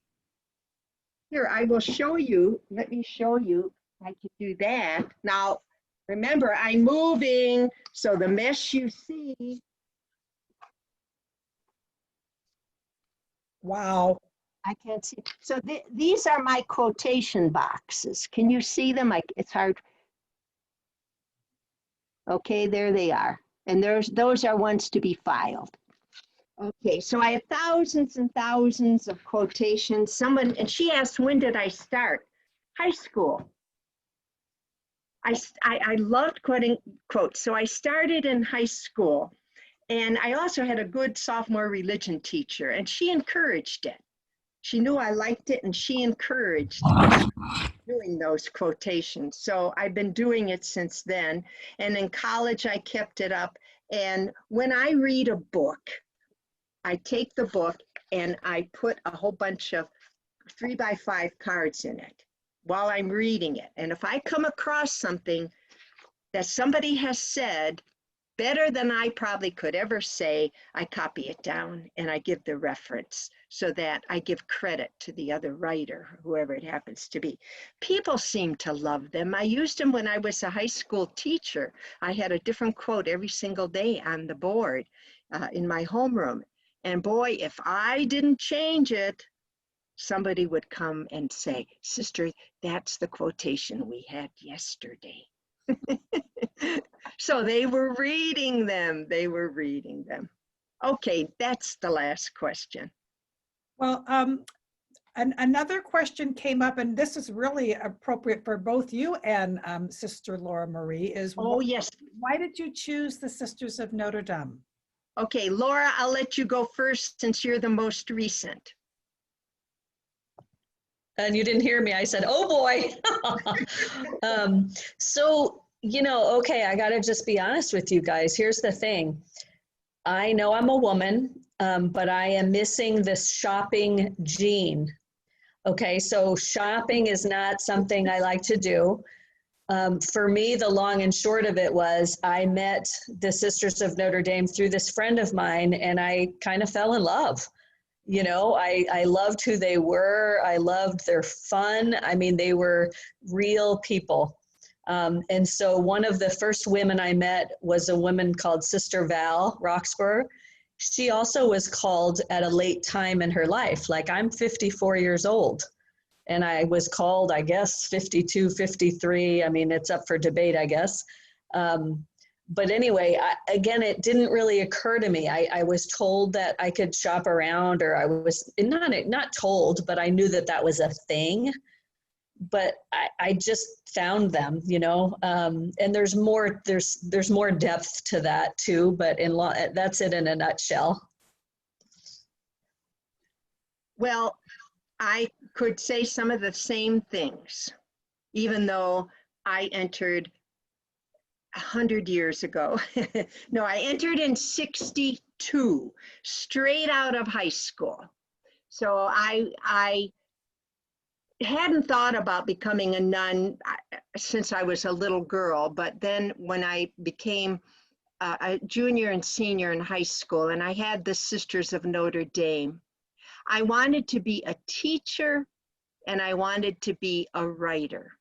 S3: Here, I will show you. Let me show you. I can do that. Now, remember, I'm moving, so the mess you see.
S1: Wow.
S3: I can't see. So these are my quotation boxes. Can you see them? It's hard. Okay, there they are. And those are ones to be filed. Okay, so I have thousands and thousands of quotations. And she asked, when did I start? High school. I loved quoting quotes. So I started in high school. And I also had a good sophomore religion teacher, and she encouraged it. She knew I liked it, and she encouraged doing those quotations. So I've been doing it since then. And in college, I kept it up. And when I read a book, I take the book and I put a whole bunch of 3x5 cards in it while I'm reading it. And if I come across something that somebody has said better than I probably could ever say, I copy it down and I give the reference so that I give credit to the other writer, whoever it happens to be. People seem to love them. I used them when I was a high school teacher. I had a different quote every single day on the board in my homeroom. And boy, if I didn't change it, somebody would come and say, Sister, that's the quotation we had yesterday. So they were reading them. They were reading them. Okay, that's the last question.
S1: Well, another question came up, and this is really appropriate for both you and Sister Laura Marie, is
S3: Oh, yes.
S1: why did you choose the Sisters of Notre Dame?
S3: Okay, Laura, I'll let you go first since you're the most recent.
S2: And you didn't hear me. I said, oh boy. So, you know, okay, I got to just be honest with you guys. Here's the thing. I know I'm a woman, but I am missing this shopping gene. Okay, so shopping is not something I like to do. For me, the long and short of it was I met the Sisters of Notre Dame through this friend of mine, and I kind of fell in love. You know, I loved who they were. I loved their fun. I mean, they were real people. And so one of the first women I met was a woman called Sister Val Roxburgh. She also was called at a late time in her life. Like, I'm 54 years old. And I was called, I guess, 52, 53. I mean, it's up for debate, I guess. But anyway, again, it didn't really occur to me. I was told that I could shop around, or I was not told, but I knew that that was a thing. But I just found them, you know, and there's more depth to that too. But that's it in a nutshell.
S3: Well, I could say some of the same things, even though I entered 100 years ago. No, I entered in 62, straight out of high school. So I hadn't thought about becoming a nun since I was a little girl, but then when I became a junior and senior in high school, and I had the Sisters of Notre Dame, I wanted to be a teacher and I wanted to be a writer.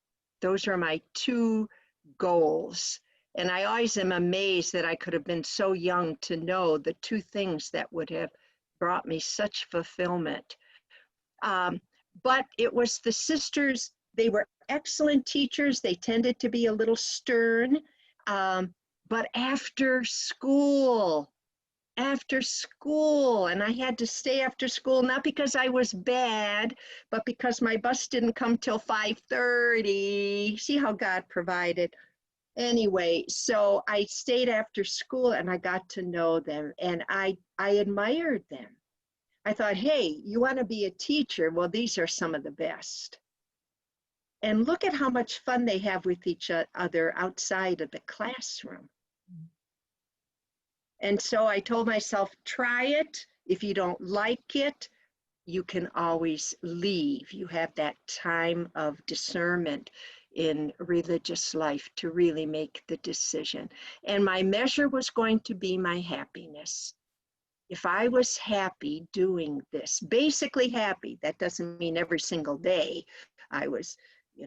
S3: Those are my two goals. And I always am amazed that I could have been so young to know the two things that would have brought me such fulfillment. But it was the sisters. They were excellent teachers. They tended to be a little stern. But after school, and I had to stay after school, not because I was bad, but because my bus didn't come till 5:30. See how God provided. Anyway, so I stayed after school and I got to know them, and I admired them. I thought, hey, you want to be a teacher? Well, these are some of the best. And look at how much fun they have with each other outside of the classroom. And so I told myself, try it. If you don't like it, you can always leave. You have that time of discernment in religious life to really make the decision. And my measure was going to be my happiness. If I was happy doing this, basically happy, that doesn't mean every single day I was,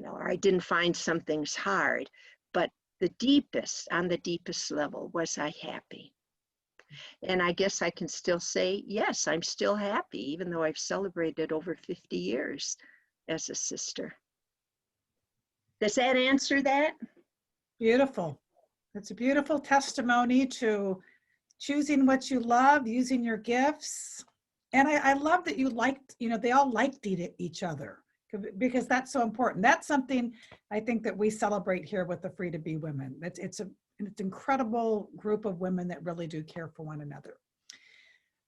S3: or I didn't find some things hard, but on the deepest level, was I happy? And I guess I can still say, yes, I'm still happy, even though I've celebrated over 50 years as a sister. Does that answer that? Beautiful.
S1: It's a beautiful testimony to choosing what you love, using your gifts. And I love that you liked, they all liked each other, because that's so important. That's something I think that we celebrate here with the Free to Be Women. It's an incredible group of women that really do care for one another.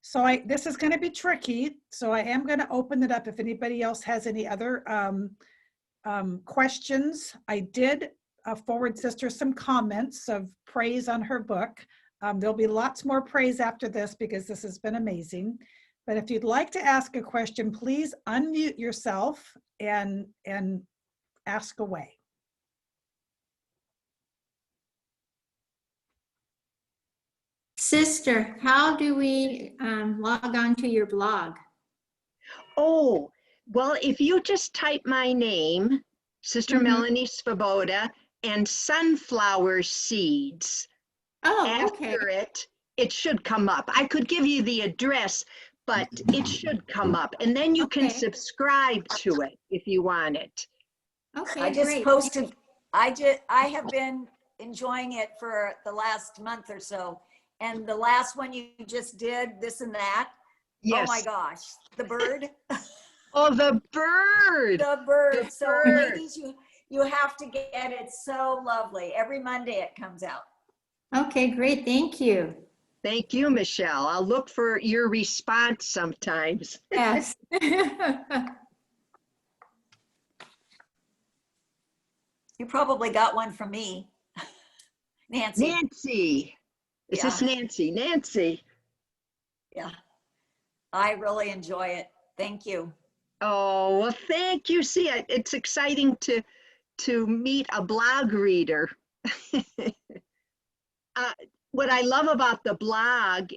S1: So this is going to be tricky. So I am going to open it up if anybody else has any other questions. I did forward Sister some comments of praise on her book. There'll be lots more praise after this because this has been amazing. But if you'd like to ask a question, please unmute yourself and ask away.
S4: Sister, how do we log on to your blog?
S3: Oh, well, if you just type my name, Sister
S4: Mhm.
S3: Melannie Svoboda, and sunflower seeds
S4: Oh, okay.
S3: after it, it should come up. I could give you the address, but it should come up. And then you can
S4: Okay.
S3: subscribe to it if you want it.
S4: Okay,
S5: I just
S4: great.
S5: posted, I have been enjoying it for the last month or so. And the last one you just did, this and that.
S3: Yes.
S5: Oh my gosh, the bird,
S3: Oh, the bird.
S5: the bird.
S3: The
S5: So
S3: bird.
S5: ladies, you have to get it. It's so lovely. Every Monday it comes out.
S4: Okay, great. Thank you.
S3: Thank you, Michelle. I'll look for your response sometimes.
S4: Yes.
S5: You probably got one from me. Nancy.
S3: Nancy. Is this Nancy? Nancy.
S5: Yeah. I really enjoy it. Thank you.
S3: Oh, well, thank you. See, it's exciting to meet a blog reader. What I love about the blog,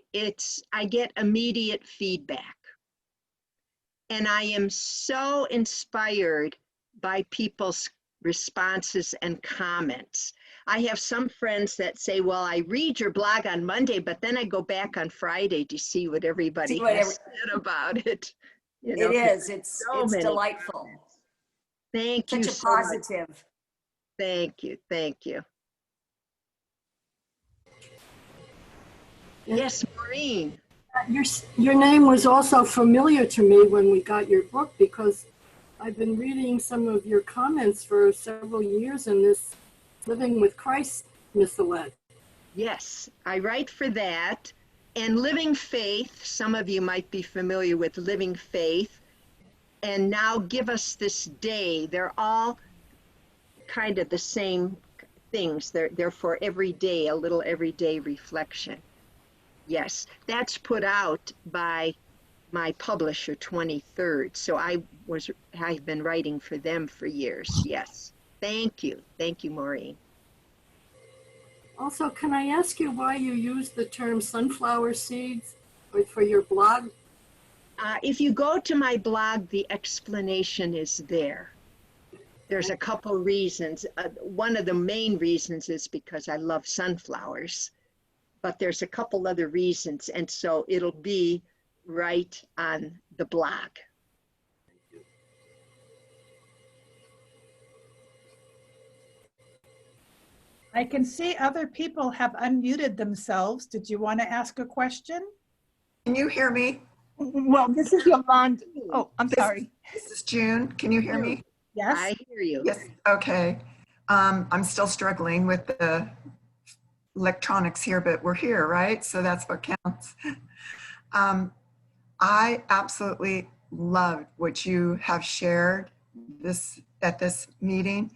S3: I get immediate feedback. And I am so inspired by people's responses and comments. I have some friends that say, well, I read your blog on Monday, but then I go back on Friday to see what everybody has said about it. You know,
S5: It is. It's
S3: many
S5: delightful.
S3: comments. Thank you
S5: Such a
S3: so much.
S5: positive.
S3: Thank you. Thank you. Yes, Maureen.
S6: Your name was also familiar to me when we got your book, because I've been reading some of your comments for several years in this Living with Christ missalette.
S3: Yes, I write for that. And Living Faith, some of you might be familiar with Living Faith. And Now Give Us This Day. They're all kind of the same things. They're for every day, a little everyday reflection. Yes, that's put out by my publisher, 23rd. So I've been writing for them for years. Yes. Thank you. Thank you, Maureen.
S6: Also, can I ask you why you use the term sunflower seeds for your blog?
S3: If you go to my blog, the explanation is there. There's a couple reasons. One of the main reasons is because I love sunflowers, but there's a couple other reasons. And so it'll be right on the blog.
S1: I can see other people have unmuted themselves. Did you want to ask a question?
S7: Can you hear me?
S8: Well, this is Yolanda. Oh, I'm sorry.
S7: This is June. Can you hear me?
S1: Yes.
S3: I hear you.
S7: Yes. Okay. I'm still struggling with the electronics here, but we're here, right? So that's what counts. I absolutely loved what you have shared at this meeting.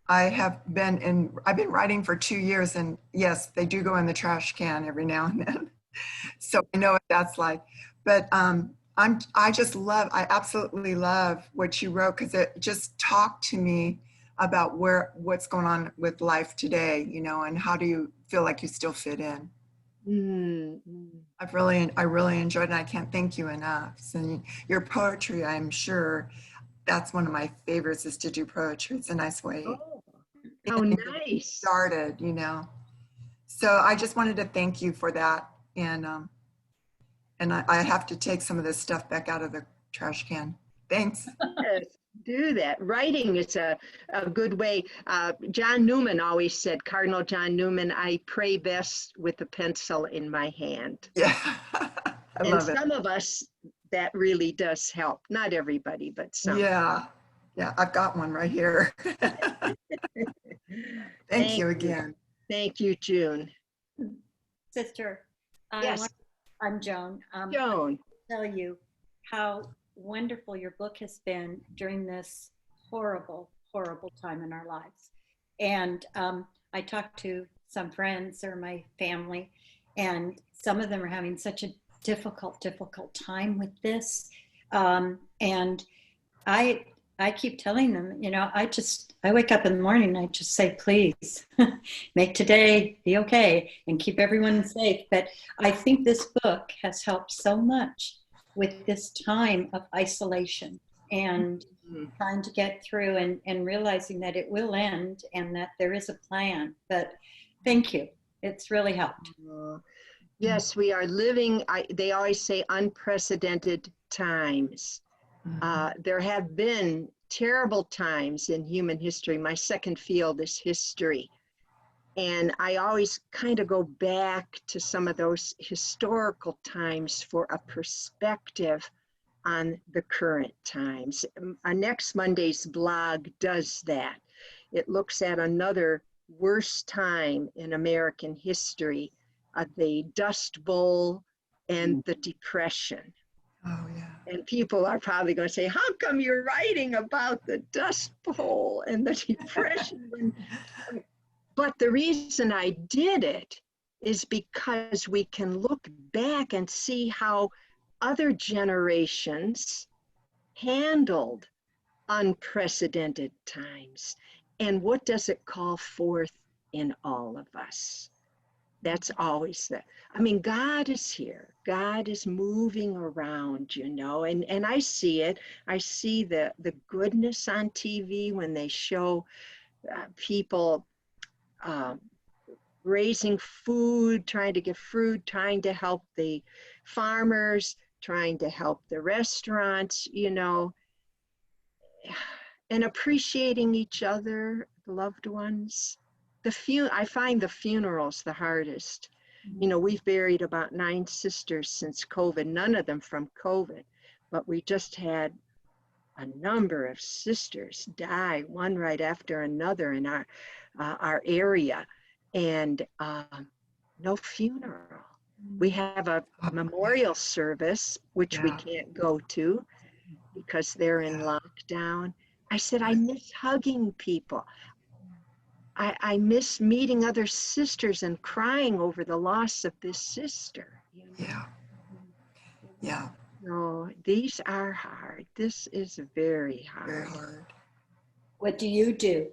S7: I've been writing for 2 years, and yes, they do go in the trash can every now and then. So I know what that's like, but I absolutely love what you wrote, because it just talked to me about what's going on with life today, and how do you feel like you still fit in. I really enjoyed it. And I can't thank you enough. So your poetry, I'm sure that's one of my favorites, is to do poetry. It's a nice way.
S3: Oh, nice.
S7: Started, So I just wanted to thank you for that. And I have to take some of this stuff back out of the trash can. Thanks.
S3: Yes, do that. Writing is a good way. John Newman always said, Cardinal John Newman, I pray best with a pencil in my hand.
S7: Yeah, I love it.
S3: And some of us, that really does help. Not everybody, but some.
S7: Yeah, I've got one right here. Thank you again.
S3: Thank you, June.
S9: Sister,
S3: Yes.
S9: I'm Joan.
S3: Joan.
S9: I'll tell you how wonderful your book has been during this horrible, horrible time in our lives. And I talked to some friends or my family, and some of them are having such a difficult time with this. And I I keep telling them, you know, I wake up in the morning and I just say, please make today be okay and keep everyone safe. But I think this book has helped so much with this time of isolation and trying to get through and realizing that it will end and that there is a plan. But thank you. It's really helped.
S3: Yes, we are living, they always say unprecedented times. There have been terrible times in human history. My second field is history. And I always kind of go back to some of those historical times for a perspective on the current times. Next Monday's blog does that. It looks at another worst time in American history, the Dust Bowl and the Depression.
S7: Oh, yeah.
S3: And people are probably going to say, how come you're writing about the Dust Bowl and the Depression? But the reason I did it is because we can look back and see how other generations handled unprecedented times. And what does it call forth in all of us? That's always God is here. God is moving around, you know, and I see it. I see the goodness on TV when they show people raising food, trying to get food, trying to help the farmers, trying to help the restaurants, you know, and appreciating each other, loved ones. I find the funerals the hardest. You know, we've buried about 9 sisters since COVID, none of them from COVID, but we just had a number of sisters die, one right after another in our area, and no funeral. We have a memorial service, which we can't go to because they're in lockdown. I said, I miss hugging people. I miss meeting other sisters and crying over the loss of this sister. You know?
S7: Yeah. Yeah.
S3: No, these are hard. This is very hard.
S7: Very hard.
S9: What do you do?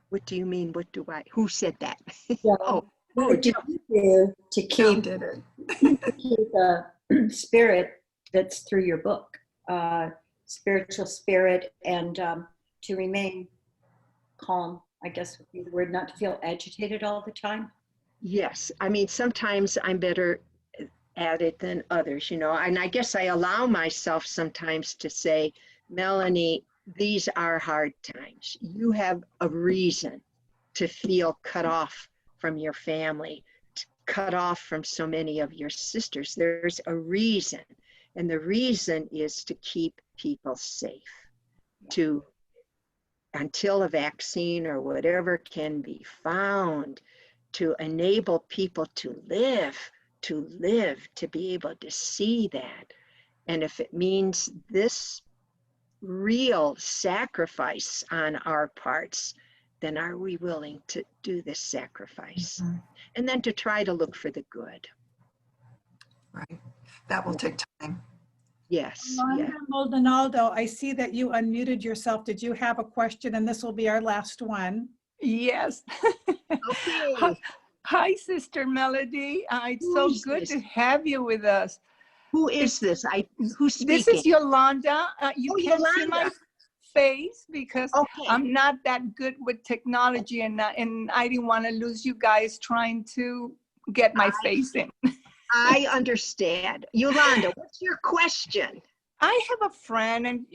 S3: What do you mean? What do I? Who said that?
S9: What do you do to
S7: Joan
S9: keep,
S7: did it.
S9: keep the spirit that's through your book, spiritual spirit, and to remain calm, I guess would be the word, not to feel agitated all the time?
S3: Yes. I mean, sometimes I'm better at it than others, you know, and I guess I allow myself sometimes to say, Melannie, these are hard times. You have a reason to feel cut off from your family, cut off from so many of your sisters. There's a reason, and the reason is to keep people safe, until a vaccine or whatever can be found, to enable people to live, to be able to see that. And if it means this real sacrifice on our parts, then are we willing to do this sacrifice? Mm-hmm. And then to try to look for the good.
S7: Right. That will take time.
S3: Yes.
S1: Yolanda Maldonado, I see that you unmuted yourself. Did you have a question? And this will be our last one.
S8: Yes.
S3: Okay.
S8: Hi, Sister Melody. It's so good to have you with us.
S3: Who is this? Who's speaking?
S8: This is Yolanda. You can't
S3: Yolanda.
S8: see my face because I'm not that good with technology, and I didn't want to lose you guys trying to get my face in.
S3: I understand. Yolanda, what's your question?
S8: I have a friend, and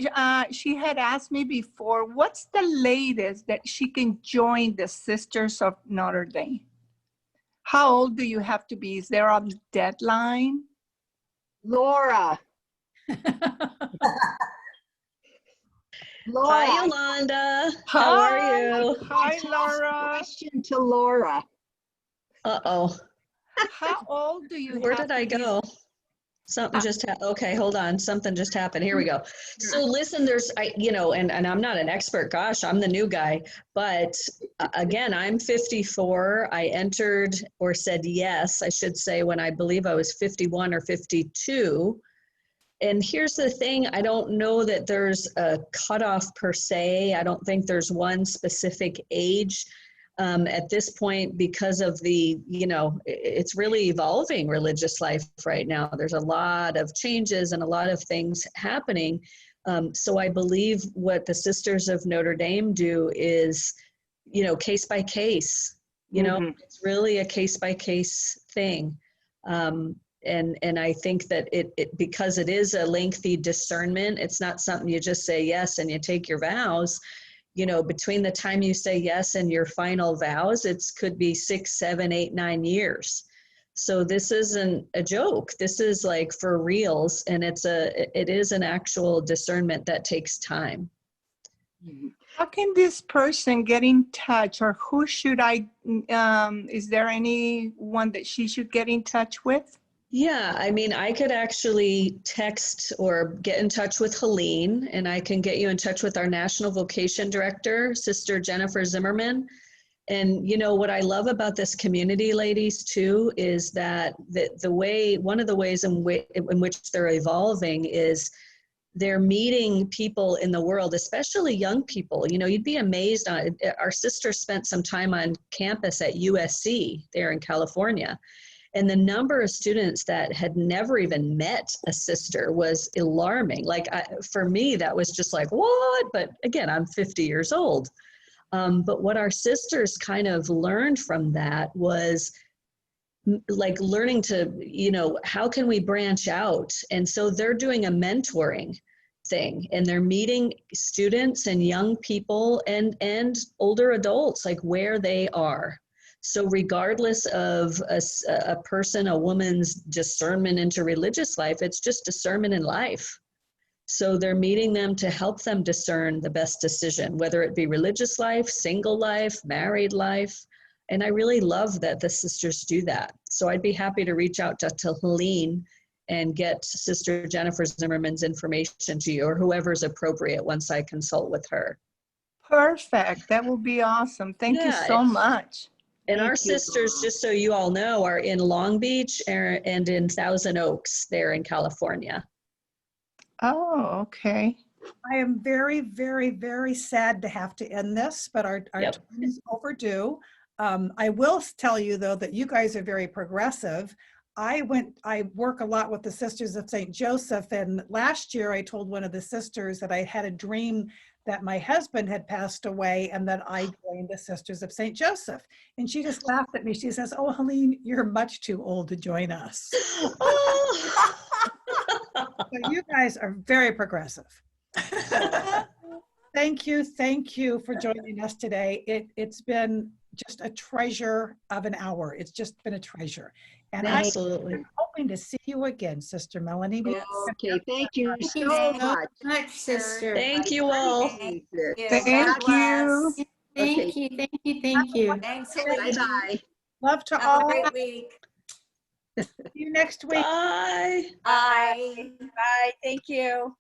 S8: she had asked me before, what's the latest that she can join the Sisters of Notre Dame? How old do you have to be? Is there a deadline?
S3: Laura. Laura.
S2: Hi, Yolanda. How are you?
S8: Hi, Laura.
S3: Question to Laura.
S2: Uh-oh.
S8: How old do you
S2: Where
S8: have
S2: did I
S8: to be?
S2: go? Something just happened. Okay, hold on. Something just happened. Here we go. So listen, and I'm not an expert. Gosh, I'm the new guy. But again, I'm 54. I entered or said yes, I should say, when I believe I was 51 or 52. And here's the thing, I don't know that there's a cutoff per se. I don't think there's one specific age at this point because of the, it's really evolving religious life right now. There's a lot of changes and a lot of things happening. So I believe what the Sisters of Notre Dame do is, case by case, it's really a case by case thing. And I think that it because it is a lengthy discernment, it's not something you just say yes and you take your vows. Between the time you say yes and your final vows, it could be 6, 7, 8, 9 years. So this isn't a joke. This is like for reals, and it is an actual discernment that takes time.
S8: How can this person get in touch, or who should is there anyone that she should get in touch with?
S2: Yeah, I mean, I could actually text or get in touch with Helene, and I can get you in touch with our National Vocation Director, Sister Jennifer Zimmerman. And what I love about this community, ladies, too, is that one of the ways in which they're evolving is they're meeting people in the world, especially young people. You'd be amazed. Our sister spent some time on campus at USC there in California. And the number of students that had never even met a sister was alarming. For me, that was just like, what? But again, I'm 50 years old. But what our sisters kind of learned from that was learning to, how can we branch out? And so they're doing a mentoring thing, and they're meeting students and young people and older adults, where they are. So regardless of a woman's discernment into religious life, it's just discernment in life. So they're meeting them to help them discern the best decision, whether it be religious life, single life, married life. And I really love that the sisters do that. So I'd be happy to reach out to Helene and get Sister Jennifer Zimmerman's information to you, or whoever's appropriate once I consult with her.
S8: Perfect. That would be awesome. Thank you so much.
S2: And our sisters, just so you all know, are in Long Beach and in Thousand Oaks there in California.
S8: Oh, okay.
S1: I am very, very, very sad to have to end this, but our time is overdue. I will tell you, though, that you guys are very progressive. I work a lot with the Sisters of St. Joseph, and last year I told one of the sisters that I had a dream that my husband had passed away and that I joined the Sisters of St. Joseph. And she just laughed at me. She says, "Oh, Helene, you're much too old to join us."
S2: Oh.
S1: So you guys are very progressive. Thank you for joining us today. It's been just a treasure of an hour. It's just been a treasure. And
S2: Absolutely.
S1: I'm hoping to see you again, Sister Melannie.
S3: Okay, thank you so much.
S4: Sister.
S2: Thank you all.
S8: Thank you.
S4: Thank
S3: Okay.
S4: you. Thank you.
S5: Thanks,
S3: Bye-bye.
S1: Love to
S5: Have
S1: all.
S5: a great week.
S1: See you next week.
S2: Bye.
S5: Bye.
S10: Bye. Thank you.